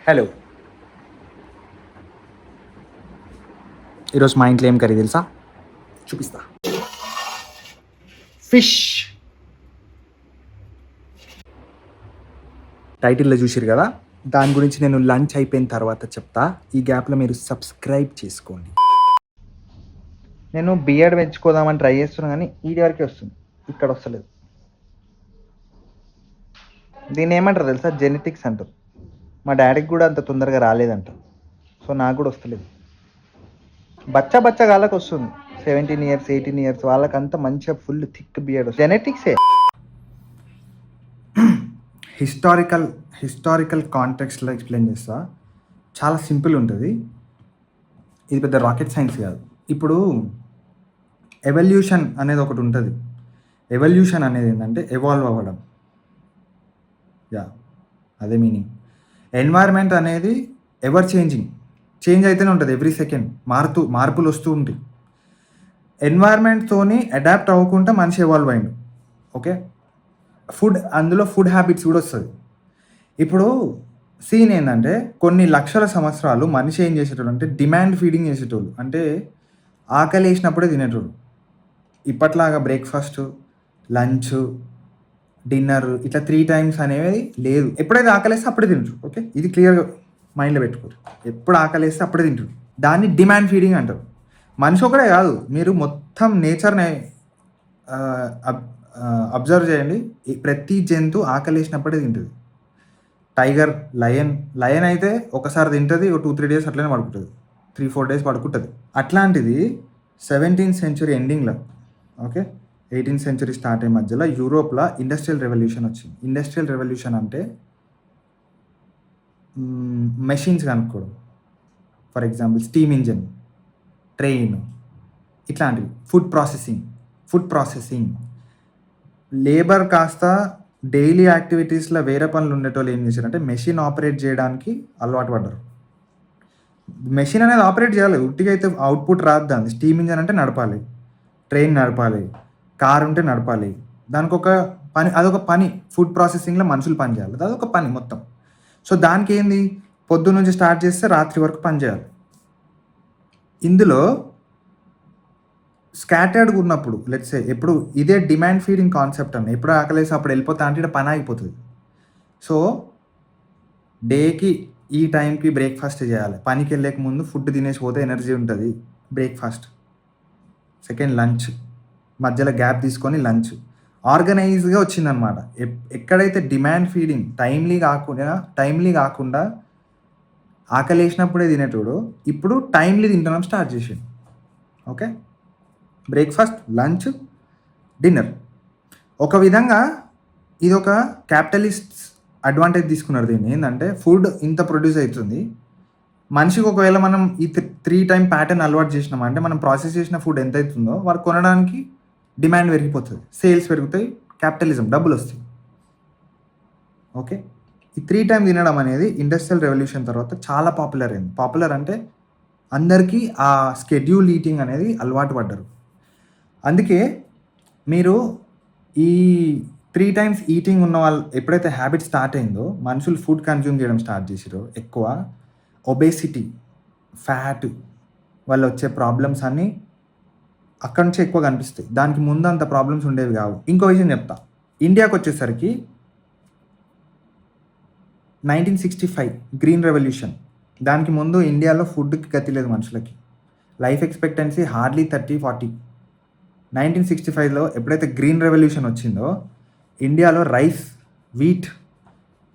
Hello. ఈరోజు మా ఇంట్లో ఏం కర్రీ తెలుసా? చూపిస్తా. ఫిష్. టైటిల్లో చూసిరు కదా, దాని గురించి నేను లంచ్ అయిపోయిన తర్వాత చెప్తా. ఈ గ్యాప్లో మీరు సబ్స్క్రైబ్ చేసుకోండి. నేను బియర్డ్ పెంచుకోదామని ట్రై చేస్తున్నా కానీ ఈడి వరకే వస్తుంది, ఇక్కడ వస్తలేదు. దీన్ని ఏమంటారు తెలుసా? జెనెటిక్స్ అంటారు. మా డాడీకి కూడా అంత తొందరగా రాలేదంట, సో నాకు కూడా వస్తలేదు. బచ్చా గాళ్ళకి వస్తుంది, 17 years 18 years వాళ్ళకంతా మంచిగా ఫుల్ థిక్ బియర్డ్ వస్తుంది. జెనెటిక్సే. హిస్టారికల్ కాంటెక్స్ట్లో ఎక్స్ప్లెయిన్ చేస్తా. చాలా సింపుల్ ఉంటుంది, ఇది పెద్ద రాకెట్ సైన్స్ కాదు. ఇప్పుడు ఎవల్యూషన్ అనేది ఒకటి ఉంటుంది. ఎవల్యూషన్ అనేది ఏంటంటే ఎవాల్వ్ అవ్వడం. అదే మీనింగ్. ఎన్వైర్న్మెంట్ అనేది ఎవర్ చేంజ్ అయితేనే ఉంటుంది. ఎవ్రీ సెకండ్ మార్పులు వస్తూ ఉంటాయి. ఎన్వైర్న్మెంట్తోని అడాప్ట్ అవ్వకుండా మనిషి ఎవాల్వ్ అయ్యిండు. ఓకే, అందులో ఫుడ్ హ్యాబిట్స్ కూడా వస్తుంది. ఇప్పుడు సీన్ ఏంటంటే కొన్ని లక్షల సంవత్సరాలు మనిషి ఏం చేసేటోడు అంటే డిమాండ్ ఫీడింగ్ చేసేటోళ్ళు. అంటే ఆకలి వేసినప్పుడే తినేటోడు. ఇప్పట్లాగా బ్రేక్ఫాస్ట్, లంచ్, డిన్నర్ ఇట్లా 3 times అనేవి లేదు. ఎప్పుడైతే ఆకలిస్తే అప్పుడే తింటారు. ఓకే, ఇది క్లియర్గా మైండ్లో పెట్టుకోరు. ఎప్పుడు ఆకలిస్తే అప్పుడే తింటారు. దాన్ని డిమాండ్ ఫీడింగ్ అంటారు. మనిషి ఒకడే కాదు, మీరు మొత్తం నేచర్ని అబ్జర్వ్ చేయండి. ప్రతి జంతువు ఆకలిసినప్పుడే తింటుంది. టైగర్, లయన్ అయితే ఒకసారి తింటుంది, 2-3 days అట్లనే పడుకుంటుంది, 3-4 days పడుకుంటుంది. అట్లాంటిది 17th century ఎండింగ్లో, ఓకే, 18th century స్టార్ట్ అయ్యే మధ్యలో యూరోప్లో ఇండస్ట్రియల్ రెవల్యూషన్ వచ్చింది. ఇండస్ట్రియల్ రెవల్యూషన్ అంటే మెషిన్స్ కనుక్కోవడం. For example steam engine, train, ఇట్లాంటివి. ఫుడ్ ప్రాసెసింగ్ లేబర్ కాస్త డైలీ యాక్టివిటీస్లో వేరే పనులు ఉండేటోళ్ళు ఏం చేశారంటే మెషిన్ ఆపరేట్ చేయడానికి అలవాటు పడ్డారు. మెషిన్ అనేది ఆపరేట్ చేయాలి, ఉట్టిగా అయితే అవుట్పుట్ రాదు. దాన్ని స్టీమ్ ఇంజన్ అంటే నడపాలి, ట్రైన్ నడపాలి, కార్ ఉంటే నడపాలి. దానికి ఒక పని, అదొక పని. ఫుడ్ ప్రాసెసింగ్లో మనుషులు పని చేయాలి, అదొక పని మొత్తం. సో దానికి ఏంది, పొద్దు నుంచి స్టార్ట్ చేస్తే రాత్రి వరకు పని చేయాలి. ఇందులో స్కాటర్డ్గా ఉన్నప్పుడు లెట్స్ సే, ఎప్పుడు ఇదే డిమాండ్ ఫీడింగ్ కాన్సెప్ట్ అన్న, ఎప్పుడు ఆకలేసి అప్పుడు వెళ్ళిపోతా అంటే ఇక్కడ పని అయిపోతుంది. సో డేకి ఈ టైంకి బ్రేక్ఫాస్ట్ చేయాలి. పనికి వెళ్ళక ముందు ఫుడ్ తినేసి పోతే ఎనర్జీ ఉంటుంది, బ్రేక్ఫాస్ట్. సెకండ్ లంచ్, మధ్యలో గ్యాప్ తీసుకొని లంచ్. ఆర్గనైజ్గా వచ్చిందనమాట. ఎక్కడైతే డిమాండ్ ఫీడింగ్ టైమ్లీ కాకుండా ఆకలి వేసినప్పుడే తినేటోడు ఇప్పుడు టైమ్లీ తింటడం స్టార్ట్ చేసాడు. Okay, breakfast, lunch, dinner. ఒక విధంగా ఇది ఒక క్యాపిటలిస్ట్ అడ్వాంటేజ్ తీసుకున్నారు దీన్ని. ఏంటంటే ఫుడ్ ఇంత ప్రొడ్యూస్ అవుతుంది, మనిషికి ఒకవేళ మనం ఈ 3 time ప్యాటర్న్ అలవాటు చేసినామంటే మనం ప్రాసెస్ చేసిన ఫుడ్ ఎంత అవుతుందో వారు కొనడానికి డిమాండ్ పెరిగిపోతుంది, సేల్స్ పెరుగుతాయి, క్యాపిటలిజం, డబ్బులు వస్తాయి. ఓకే, ఈ 3 time తినడం అనేది ఇండస్ట్రియల్ రెవల్యూషన్ తర్వాత చాలా పాపులర్ అయింది. పాపులర్ అంటే అందరికీ ఆ స్కెడ్యూల్ ఈటింగ్ అనేది అలవాటు పడ్డారు. అందుకే మీరు ఈ 3 times ఈటింగ్ ఉన్న వాళ్ళు ఎప్పుడైతే హ్యాబిట్ స్టార్ట్ అయిందో, మనుషులు ఫుడ్ కన్జ్యూమ్ చేయడం స్టార్ట్ చేసారో, ఎక్కువ ఒబేసిటీ, ఫ్యాట్ వల్ల వచ్చే ప్రాబ్లమ్స్ అన్నీ అక్కడి నుంచి ఎక్కువ కనిపిస్తాయి. దానికి ముందు అంత ప్రాబ్లమ్స్ ఉండేవి కావు. ఇంకో విషయం చెప్తా. ఇండియాకి వచ్చేసరికి 1965 గ్రీన్ రెవల్యూషన్. దానికి ముందు ఇండియాలో ఫుడ్కి గతి లేదు మనుషులకి. Life expectancy hardly 30-40. 1965లో ఎప్పుడైతే గ్రీన్ రెవల్యూషన్ వచ్చిందో ఇండియాలో రైస్, వీట్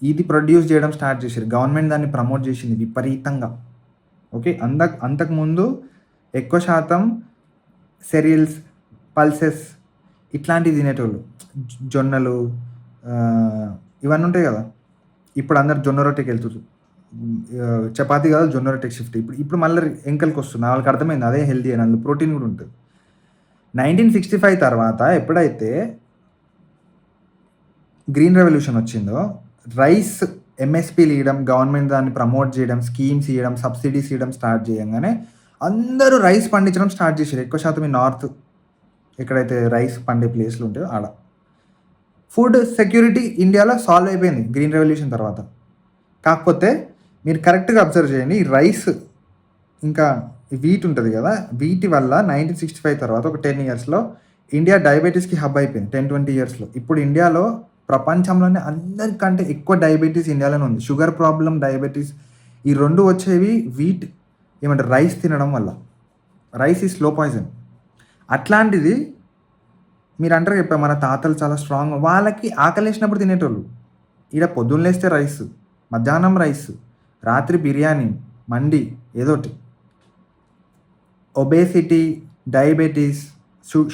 ఇది ప్రొడ్యూస్ చేయడం స్టార్ట్ చేశారు. గవర్నమెంట్ దాన్ని ప్రమోట్ చేసింది విపరీతంగా. ఓకే, అంతకుముందు ఎక్కువ శాతం సెరియల్స్, పల్సెస్ ఇట్లాంటివి తినేటోళ్ళు. జొన్నలు ఇవన్నీ ఉంటాయి కదా. ఇప్పుడు అందరు జొన్న రొట్టెకి వెళ్తున్నారు, చపాతీ కాదు జొన్న రొట్టెకి షిఫ్ట్. ఇప్పుడు మళ్ళీ ఎంకల్కి వస్తుంది, వాళ్ళకి అర్థమైంది అదే హెల్తీ అని, అందులో ప్రోటీన్ కూడా ఉంటుంది. 1965 తర్వాత ఎప్పుడైతే గ్రీన్ రెవల్యూషన్ వచ్చిందో, రైస్ ఎంఎస్పీలు ఇవ్వడం, గవర్నమెంట్ దాన్ని ప్రమోట్ చేయడం, స్కీమ్స్ ఇవ్వడం, సబ్సిడీస్ ఇవ్వడం స్టార్ట్ చేయగానే అందరూ రైస్ పండించడం స్టార్ట్ చేశారు. ఎక్కువ శాతం ఈ నార్త్ ఎక్కడైతే రైస్ పండే ప్లేస్లు ఉంటాయో ఆడ. ఫుడ్ సెక్యూరిటీ ఇండియాలో సాల్వ్ అయిపోయింది గ్రీన్ రెవల్యూషన్ తర్వాత. కాకపోతే మీరు కరెక్ట్‌గా అబ్జర్వ్ చేయండి. ఈ రైస్ ఇంకా వీట్ ఉంటది గదా! వీటి వల్ల 1965 తర్వాత ఒక 10 ఇయర్స్‌లో ఇండియా డయాబెటిస్‌కి హబ్ అయిపోయింది. 10, 20 ఇయర్స్‌లో. ఇప్పుడు ఇండియాలో ప్రపంచంలోనే అందరికంటే ఎక్కువ డయాబెటిస్ ఇండియాలోనే ఉంది. షుగర్ ప్రాబ్లమ్, డయాబెటిస్ ఈ 2 వచ్చేవి వీట్ ఏమంటారు రైస్ తినడం వల్ల. Rice is slow poison. అట్లాంటిది మీరంటారు చెప్పా మన తాతలు చాలా స్ట్రాంగ్. వాళ్ళకి ఆకలేసినప్పుడు తినేటోళ్ళు. ఈడ పొద్దున్న లేస్తే రైసు, మధ్యాహ్నం రైసు, రాత్రి బిర్యానీ, మండి ఏదోటి. ఒబేసిటీ, డయాబెటిస్,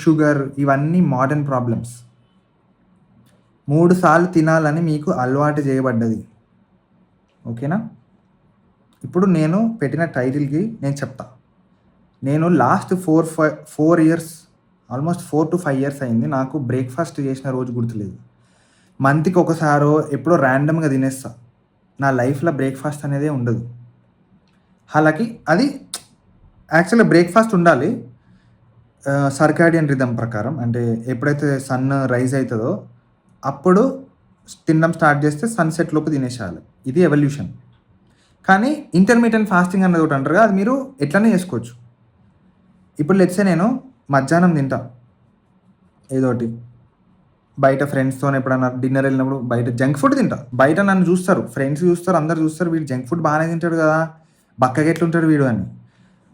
షుగర్ ఇవన్నీ మోడర్న్ ప్రాబ్లమ్స్. 3 సార్లు తినాలని మీకు అలవాటు చేయబడ్డది. ఓకేనా? ఇప్పుడు నేను పెట్టిన టైటిల్‌కి నేను చెప్తా. నేను లాస్ట్ 4 ఇయర్స్ ఆల్మోస్ట్ 4-5 ఇయర్స్ అయింది. నాకు బ్రేక్‌ఫాస్ట్ చేసిన రోజు గుర్తులేదు. మంత్‌కి ఒకసారో ఎప్పుడో ర్యాండమ్‌గా తినేస్తా. నా లైఫ్‌లో బ్రేక్‌ఫాస్ట్ అనేదే ఉండదు. ఆళ్ళకి అది యాక్చువల్‌గా బ్రేక్‌ఫాస్ట్ ఉండాలి. సర్కాడియన్ రిథమ్ ప్రకారం అంటే ఎప్పుడైతే సన్ రైజ్ అయితదో అప్పుడు తినడం స్టార్ట్ చేస్తే సన్‌సెట్ లోపు తినేసేయాలి. ఇది ఎవల్యూషన్. కానీ ఇంటర్మిటెంట్ ఫాస్టింగ్ అన్నది ఒకటి అంటారు కదా! అది మీరు ఎట్లైనా చేసుకోవచ్చు. ఇప్పుడు లెట్స్ సే నేను మధ్యాహ్నం తింటా ఏదోటి. బయట ఫ్రెండ్స్‌తోని ఎప్పుడన్నా డిన్నర్ ఎళ్ళినప్పుడు బయట జంక్ ఫుడ్ తింటా. బయట నన్ను చూస్తారు. ఫ్రెండ్స్ చూస్తారు, అందరూ చూస్తారు. వీడు జంక్ ఫుడ్ బానే తింటాడు కదా! బక్కగా ఎట్లుంటాడు వీడు అని.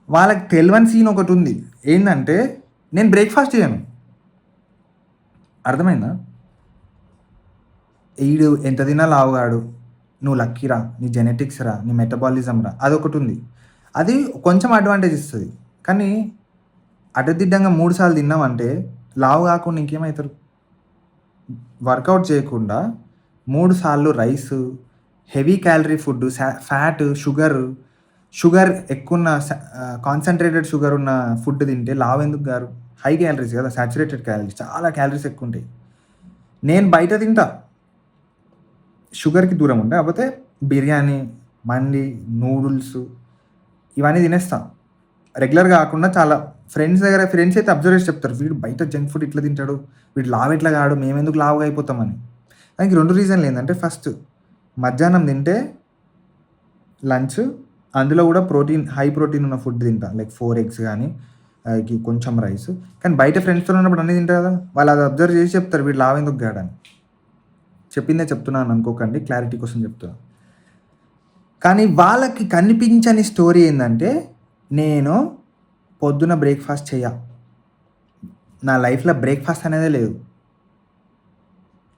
వాళ్ళకి తెలవని సీన్ ఒకటుంది. ఏందంటే నేను బ్రేక్‌ఫాస్ట్ చేయను. అర్థమైందా? ఈడు ఎంత తిన్నా లావుగాడు. నువ్వు లక్కీరా. నీ జెనెటిక్స్ రా. నీ మెటబాలిజం రా. అదొకటుంది. అది కొంచెం అడ్వాంటేజ్ ఇస్తది. కానీ అడ్డదిడ్డంగా 3 సార్లు తిన్నామంటే లావు కాకుండా ఇంకేమైతారు? వర్కౌట్ చేయకుండా 3 సార్లు rice, heavy calorie food, fat, sugar ఎక్కువున్న కాన్సంట్రేటెడ్ షుగర్ ఉన్న ఫుడ్ తింటే లావెందుకు గారు? హై క్యాలరీస్ కదా! Saturated calories. చాలా క్యాలరీస్ ఎక్కువుంటాయి. నేను బయట తింటా. షుగర్‌కి దూరం ఉంటా. కాకపోతే బిర్యానీ, మండి, నూడిల్స్ ఇవన్నీ తినేస్తా. రెగ్యులర్‌గా కాకుండా చాలా ఫ్రెండ్స్ అయితే అబ్జర్వ్ చేసి చెప్తారు. వీడు బయట జంక్ ఫుడ్ ఇట్లా తింటాడు. వీడు లావెట్లా కాడు. మేమెందుకు లావుగా అయిపోతామని. దానికి 2 రీజన్‌లు ఏందంటే ఫస్ట్ మధ్యాహ్నం తింటే లంచ్ అందులో కూడా హై ప్రోటీన్ ఉన్న ఫుడ్ తింటా. లైక్ 4 ఎగ్స్ గానీ కొంచెం రైస్. కానీ బయట ఫ్రెండ్స్‌తో ఉన్నప్పుడు అన్నీ తింటా కదా! వాళ్ళు అది అబ్జర్వ్ చేసి చెప్తారు. వీడు లావెందుకు గాడని. చెప్పిందే చెప్తున్నాను అనుకోకండి. క్లారిటీ కోసం చెప్తున్నా. కానీ వాళ్ళకి కనిపించని స్టోరీ ఏందంటే నేను పొద్దున బ్రేక్‌ఫాస్ట్ చెయ్య. నా లైఫ్‌లో బ్రేక్‌ఫాస్ట్ అనేదే లేదు.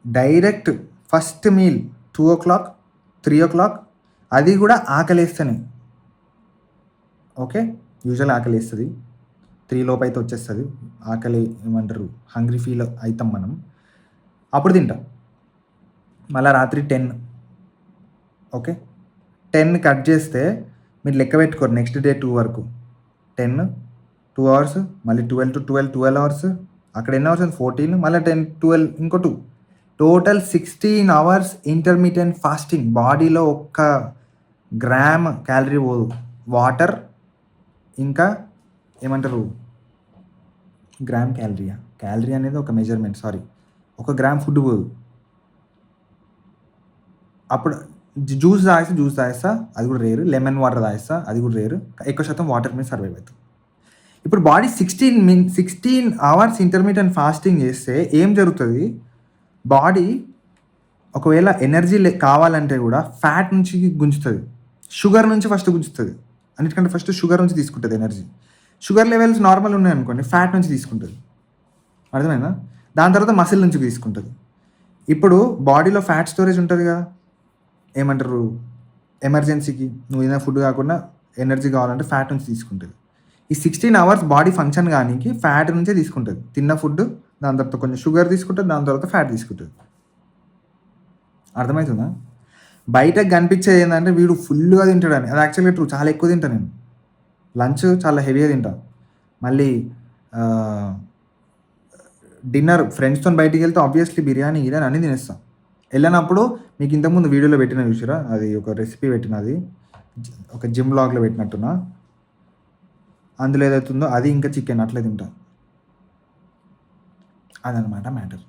డైరెక్ట్ ఫస్ట్ మీల్ 2:00, 3:00 అది కూడా ఆకలేస్తేనే. ఓకే. యూజువల్ ఆకలేస్తది. 3 లోపైతే వచ్చేస్తది. ఆకలి ఏమంటారు హంగ్రీ ఫీల్ అయితాం మనం. అప్పుడు తింటా. మళ్ళా రాత్రి 10 ఓకే. 10 కట్ చేస్తే మీరు లెక్క పెట్టుకోరు నెక్స్ట్ డే 2 వరకు. 10, 2 అవర్స్ మళ్ళీ 12 అవర్స్. అక్కడ ఎన్ని అవర్స్ ఉంది 14 మళ్ళీ 10, 12 ఇంకో 2 టోటల్ 16 అవర్స్ ఇంటర్మిటెంట్ ఫాస్టింగ్. బాడీలో ఒక్క గ్రామ్ క్యాలరీ పోదు. వాటర్ ఇంకా ఏమంటారు గ్రామ్ క్యాలరీయా? క్యాలరీ అనేది ఒక మెజర్‌మెంట్ సారీ. 1 గ్రామ్ ఫుడ్ పోదు. అప్పుడు జ్యూస్ తాగేస్తా అది కూడా రేర్. లెమన్ వాటర్ తాగేస్తా అది కూడా రేర్. ఎక్కువ శాతం వాటర్ మీద సర్వైవ్ అవుతా. ఇప్పుడు బాడీ 16 అవర్స్ ఇంటర్మిటెంట్ ఫాస్టింగ్ చేస్తే ఏం జరుగుతది? బాడీ ఒకవేళ ఎనర్జీ కావాలంటే కూడా ఫ్యాట్ నుంచి గుంజుతది. షుగర్ నుంచి ఫస్ట్ గుంజుతది. అన్నిటికంటే ఫస్ట్ షుగర్ నుంచి తీసుకుంటది ఎనర్జీ. షుగర్ లెవెల్స్ నార్మల్ ఉన్నాయనుకోండి ఫ్యాట్ నుంచి తీసుకుంటది. అర్థమైందా? దాని తర్వాత మసిల్ నుంచి తీసుకుంటది. ఇప్పుడు బాడీలో ఫ్యాట్ స్టోరేజ్ ఉంటది కదా! ఏమంటారు ఎమర్జెన్సీకి నువ్వు తినే ఫుడ్ కాకుండా ఎనర్జీ కావాలంటే ఫ్యాట్ నుంచి తీసుకుంటది. ఈ 16 అవర్స్ బాడీ ఫంక్షన్ కానీకి ఫ్యాట్ నుంచే తీసుకుంటది. తిన్న ఫుడ్ దాని తర్వాత కొంచెం షుగర్ తీసుకుంటది. దాని తర్వాత ఫ్యాట్ తీసుకుంటది. అర్థమవుతుందా? బయటకు కనిపించేది ఏందంటే వీడు ఫుల్‌గా తింటాడని. అది యాక్చువల్‌గా ట్రూ. చాలా ఎక్కువ తింటా నేను. లంచ్ చాలా హెవీగా తింటా. మళ్ళీ డిన్నర్ ఫ్రెండ్స్‌తోని బయటికెళ్తే ఆబ్వియస్‌లీ బిర్యానీ, గిర్యానీ అన్నీ తినేస్తా. ఎళ్ళనప్పుడు మీకు ఇంతకుముందు వీడియోలో పెట్టిన చూసిర్రా? అది ఒక రెసిపీ పెట్టినది. ఒక జిమ్ వ్లాగ్‌లో పెట్టినట్టున్నా. అందులో ఏదైతుందో అది ఇంకా చికెన్ అట్లే తింటా. అదనమాట మ్యాటర్.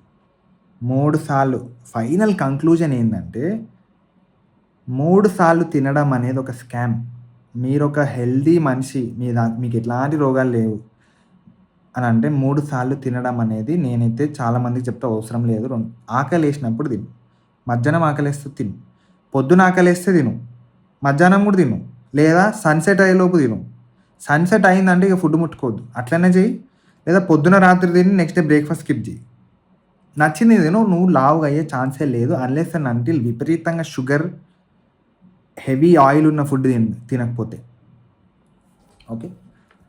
3 సార్లు. ఫైనల్ కంక్లూజన్ ఏందంటే 3 సార్లు తినడం అనేది ఒక స్కామ్. మీరొక హెల్తీ మనిషి మీకు ఎట్లాంటి రోగాలు లేవు అనంటే 3 సార్లు తినడం అనేది నేనైతే చాలా మందికి చెప్తా అవసరం లేదు. ఆకలేసినప్పుడు తిను. మధ్యాహ్నం ఆకలేస్తే తిను. పొద్దున ఆకలేస్తే తిను. మధ్యాహ్నం గూడా తిను. లేదా సన్‌సెట్ అయ్యేలోపు తిను. సన్‌సెట్ అయిందంటే ఇక ఫుడ్ ముట్టుకోవద్దు. అట్లనే చెయ్యి. లేదా పొద్దున రాత్రి తిని నెక్స్ట్ డే బ్రేక్‌ఫాస్ట్ స్కిప్ చెయ్యి. నచ్చింది తిను. నువ్వు లావుగా అయ్యే ఛాన్సే లేదు. అన్‌లెస్ అండ్ అంటిల్ విపరీతంగా షుగర్, హెవీ ఆయిల్ ఉన్న ఫుడ్ తినకపోతే. ఓకే.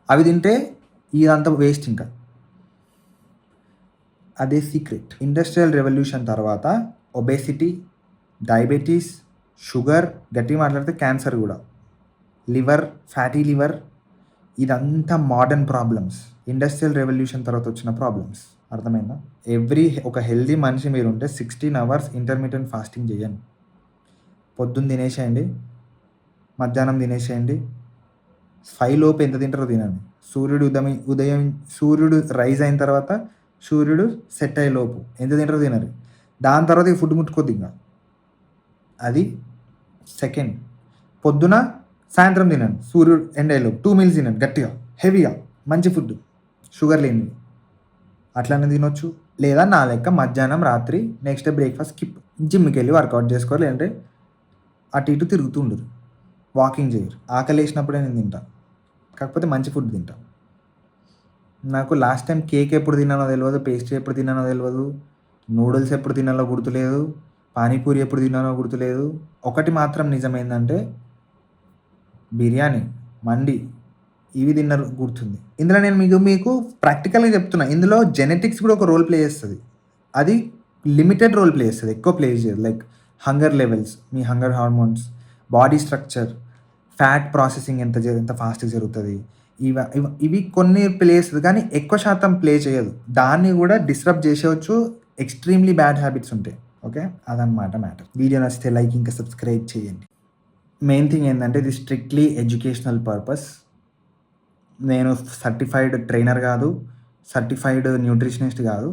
అవి తింటే ఇదంతా వేస్ట్ ఇంకా. అదే సీక్రెట్. ఇండస్ట్రియల్ రెవల్యూషన్ తర్వాత ఒబేసిటీ, డయాబెటిస్, షుగర్, గట్టిగా మాట్లాడితే క్యాన్సర్ గూడా. లివర్, ఫ్యాటీ లివర్ ఇదంతా మోడర్న్ ప్రాబ్లమ్స్. ఇండస్ట్రియల్ రెవల్యూషన్ తర్వాత వచ్చిన ప్రాబ్లమ్స్. అర్థమైందా? ఒక హెల్తీ మనిషి మీరుంటే 16 అవర్స్ ఇంటర్మిటెంట్ ఫాస్టింగ్ చేయండి. పొద్దున్న తినేసేయండి. మధ్యాహ్నం తినేసేయండి. 5 లోపు ఎంత తింటారో తినండి. సూర్యుడు రైజ్ అయిన తర్వాత సూర్యుడు సెట్ అయ్యే లోపు ఎంత తింటారో తినండి. దాని తర్వాత ఈ ఫుడ్ ముట్టుకోద్దు ఇంక. అది సెకండ్. పొద్దున, సాయంత్రం తినండి. సూర్యుడు ఎండ్ అయ్యేలోపు 2 మీల్స్ తినండి గట్టిగా, హెవీగా, మంచి ఫుడ్, షుగర్ లేనివి. అట్లనే తినొచ్చు. లేదా నా లెక్క మధ్యాహ్నం, రాత్రి నెక్స్ట్ డే బ్రేక్‌ఫాస్ట్ స్కిప్. జిమ్‌కెళ్ళి వర్కౌట్ చేసుకోవాలి. లేదంటే అటు ఇటు తిరుగుతూ ఉండుర్రి. వాకింగ్ చేయరు. ఆకలేసినప్పుడే నేను తింటా. కాకపోతే మంచి ఫుడ్ తింటా. నాకు లాస్ట్ టైం కేక్ ఎప్పుడు తిన్నానో తెలవదు. పేస్ట్రీ ఎప్పుడు తిన్నానో తెలవదు. నూడిల్స్ ఎప్పుడు తినాలో గుర్తులేదు. పానీపూరి ఎప్పుడు తిన్నానో గుర్తులేదు. ఒకటి మాత్రం నిజమేందంటే బిర్యానీ, మండి ఇవి తిన్నరు గుర్తుంది. ఇందులో నేను మీకు ప్రాక్టికల్‌గా చెప్తున్నా. ఇందులో జెనెటిక్స్ కూడా ఒక రోల్ ప్లే చేస్తది. అది లిమిటెడ్ రోల్ ప్లే చేస్తది. ఎక్కువ ప్లే చేయదు. లైక్ హంగర్ లెవెల్స్, మీ hunger hormones, body structure, fat processing ఎంత ఫాస్ట్‌గా జరుగుతది. ఇవి కొన్ని ప్లే చేస్తది. కానీ ఎక్కువ శాతం ప్లే చేయదు. దాన్ని కూడా డిస్టర్బ్ చేసేయొచ్చు. ఎక్స్‌ట్రీమ్‌లీ బ్యాడ్ హ్యాబిట్స్ ఉంటాయి. ఓకే. అదనమాట మ్యాటర్. వీడియో నచ్చితే లైక్ ఇంకా సబ్స్క్రైబ్ చేయండి. మెయిన్ థింగ్ ఏందంటే ఇది స్ట్రిక్ట్‌లీ ఎడ్యుకేషనల్ పర్పస్. నేను సర్టిఫైడ్ ట్రైనర్ కాదు. సర్టిఫైడ్ న్యూట్రిషనిస్ట్ కాదు.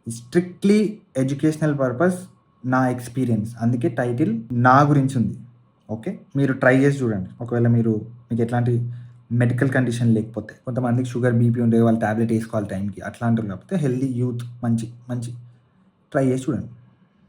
స్ట్రిక్ట్‌లీ ఎడ్యుకేషనల్ పర్పస్, నా ఎక్స్‌పీరియన్స్. అందుకే టైటిల్ నా గురించి ఉంది. ఓకే. మీరు ట్రై చేసి చూడండి. ఒకవేళ మీకు ఎట్లాంటి మెడికల్ కండిషన్ లేకపోతే. కొంతమందికి షుగర్, బీపీ ఉంటే వాళ్ళు టాబ్లెట్ ఏసుకోవాలి టైంకి. అట్లాంటోళ్ళు కాకపోతే హెల్తీ యూత్ మంచి ట్రై చేసి చూడండి.